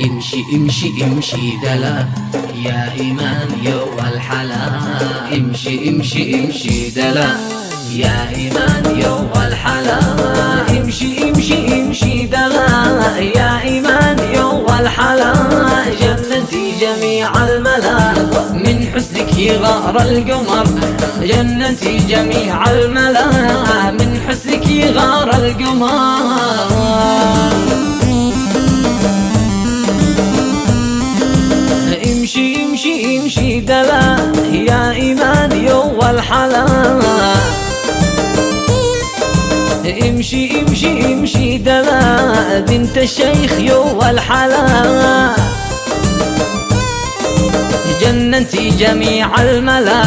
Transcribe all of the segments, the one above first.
امشي امشي امشي دلا يا إيمان يو الحلا. امشي امشي امشي دلا يا إيمان يو الحلا. امشي امشي امشي دلا يا إيمان يو الحلا. جنتي جميع الملا من حسنك يغار القمر. جنتي جميع الملا من حسنك يغار القمر. امشي امشي امشي دلا يا إيمان يو الحلا. امشي امشي امشي دلا بنت الشيخ يو الحلا. جننتي جميع الملا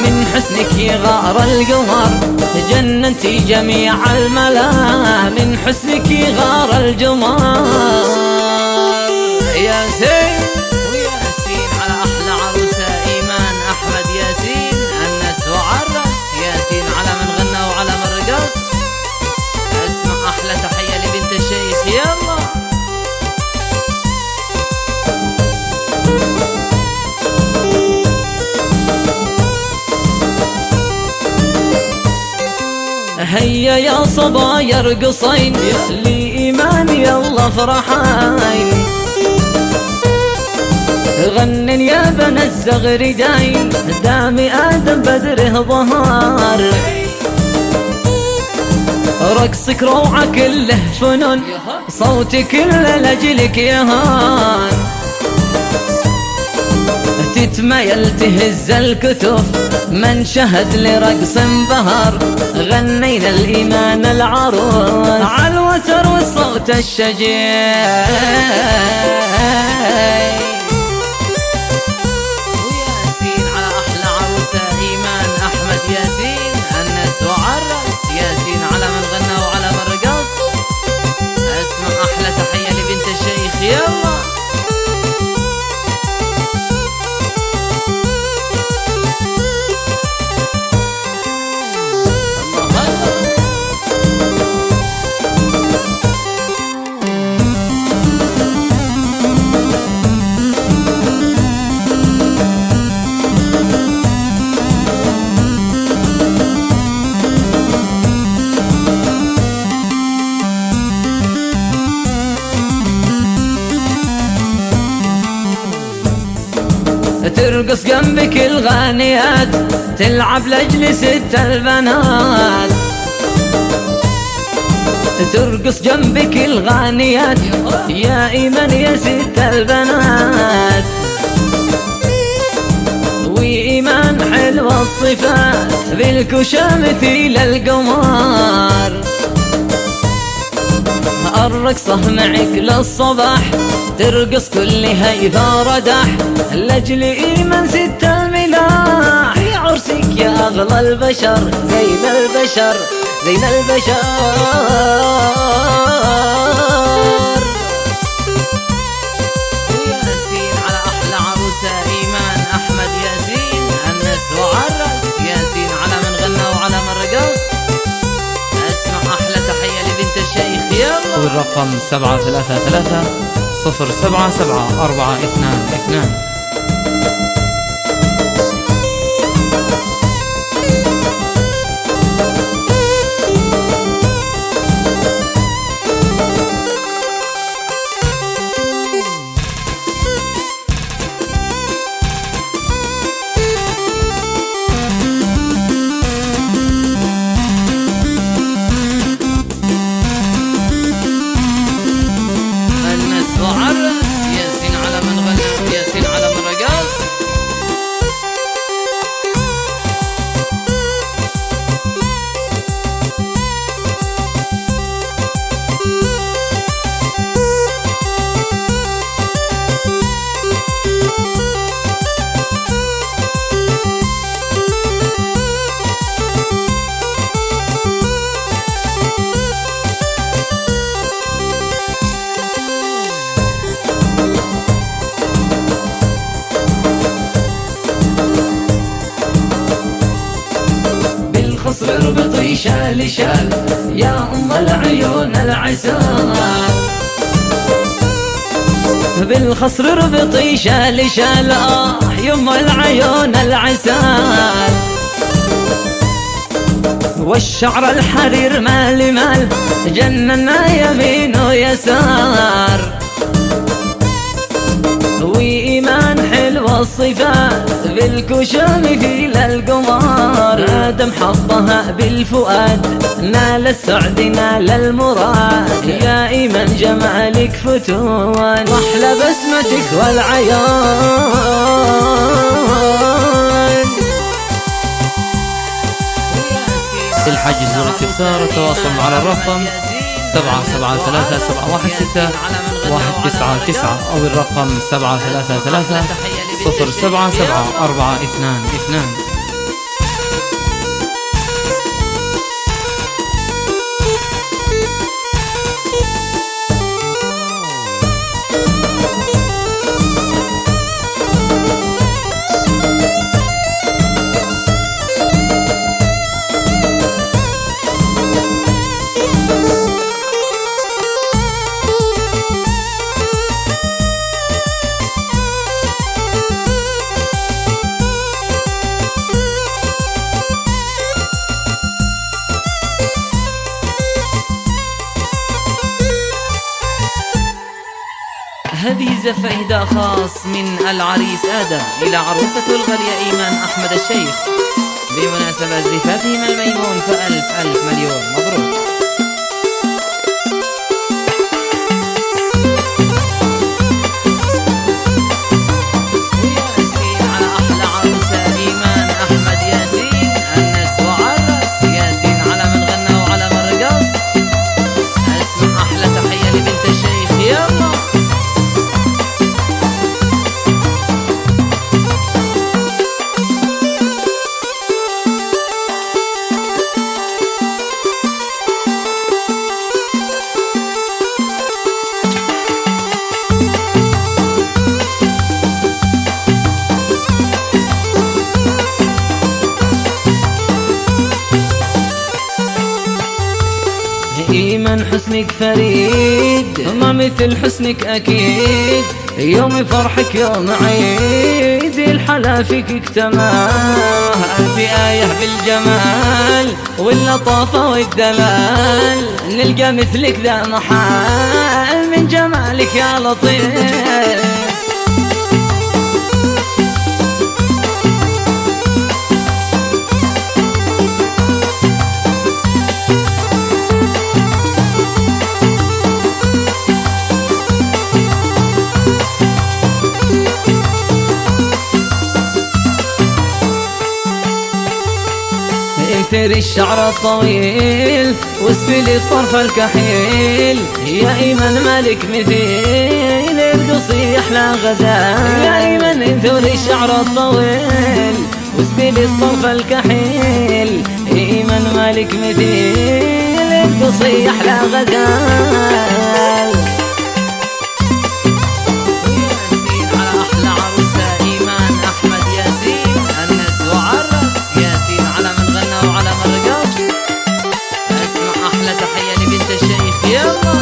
من حسنك يغار القمر. جننتي جميع الملا من حسنك يغار القمر. يا سيد وياسين على أحلى عروسة إيمان أحمد ياسين الناس وعرس. ياسين على من غنى وعلى من رقص. اسمع أحلى تحية لبنت الشيخ يلا. هيا يا صبايا ارقصين لإيمان يلا فرحين. غنن يا بنات الزغردين دامي آدم بدره ظهر. رقصك روعة كله فنون صوتك كله لجلك يهان. تتميل تهز الكتف من شهد لرقص انبهر. غنينا الإيمان العروس عالوتر والصوت الشجيع. وياسين على أحلى عروسة إيمان أحمد ياسين الناس وعرس. ياسين على من غنى وعلى من رقص. اسمع أحلى تحية لبنت الشيخ يلا. ترقص جنبك الغانيات تلعب لأجل ست البنات. ترقص جنبك الغانيات يا إيمان يا ست البنات. وإيمان حلوة الصفات بالكشا مثيل القمر. الرقصة معك للصباح ترقص كل هيثا ردح. لأجل إيمان ست الملاح يا عرسك يا أغلى البشر. زين البشر زين البشر. وياسين على أحلى عروسة إيمان أحمد ياسين الناس وعرس. ياسين على من غنى وعلى من رقص. اسمع أحلى تحية لبنت الشيخ يلا. والرقم 733 077 422. ياسين على من غنى ياسين على من رقص. اربطي شال شال يا أم العيون العسال. بالخصر ربطي شال شال يما العيون العسال، والشعر الحرير مال مال جننا يمين ويسار، وإيمان حلو الصفات بالكشوم في القمار، آدم حطها بالفؤاد نال السعد نال المراد، يا إيمان جمالك فتوان أحلى بسمتك والعيون. الحجز والاستفسار التواصل على الرقم 773-716-199 أو الرقم 733-077-422. هذه زفة إهداء خاص من العريس آدم إلى عروسته الغالية إيمان أحمد الشيخ بمناسبة زفافهم الميمون، فألف ألف مليون مبروك. وياسين على أحلى عروسة إيمان أحمد ياسين، الناس وعرس ياسين على من غنى وعلى من رقص. اسمع أحلى تحية لبنت الشيخ يلا. إيمان حسنك فريد ما مثل حسنك أكيد، يوم فرحك يوم عيد الحلا فيك اكتماه، أنت آية بالجمال واللطافة والدلال، نلقى مثلك ذا محال من جمالك يا لطيف. انثري الشعر الطويل واسبلي الطرف الكحيل، يا إيمان مالك مثيل ارقصي أحلى غزال، يا إيمان انثري الشعر الطويل واسبلي الطرف الكحيل، إيمان مالك مثيل ارقصي أحلى غزال. ياسين على أحلى عروسة إيمان أحمد ياسين، الناس وعرس ياسين على من غنى وعلى من رقص. اسمع أحلى تحية لبنت الشيخ يلا.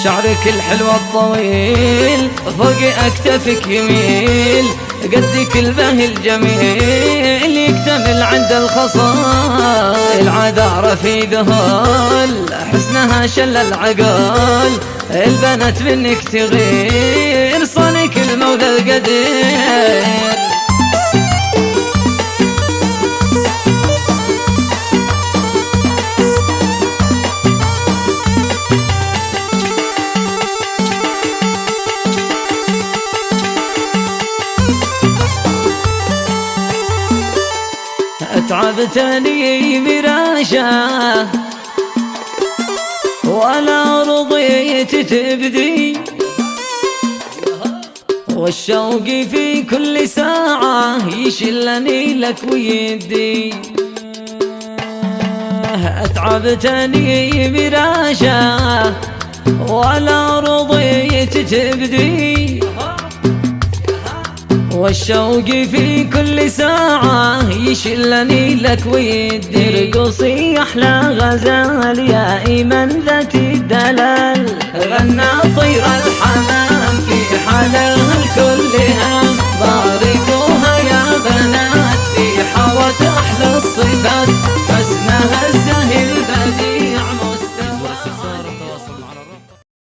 شعرك الحلو الطويل فوق أكتافك يميل، قدك البهي الجميل يكتمل عند الخصال، العذارى في ذهول حسنها شل العقال، البنات منك تغير صانك المولى القدير. تعبتني براشة ولا رضيت تبدي، والشوق في كل ساعة يشلني لك ويدي، اتعبتني براشة ولا رضيت تبدي، والشوق في كل ساعة يشلني لك ويدي. ارقصي أحلى غزال يا إيمن ذات الدلال، غنى طير الحمام في حاله الكل هام.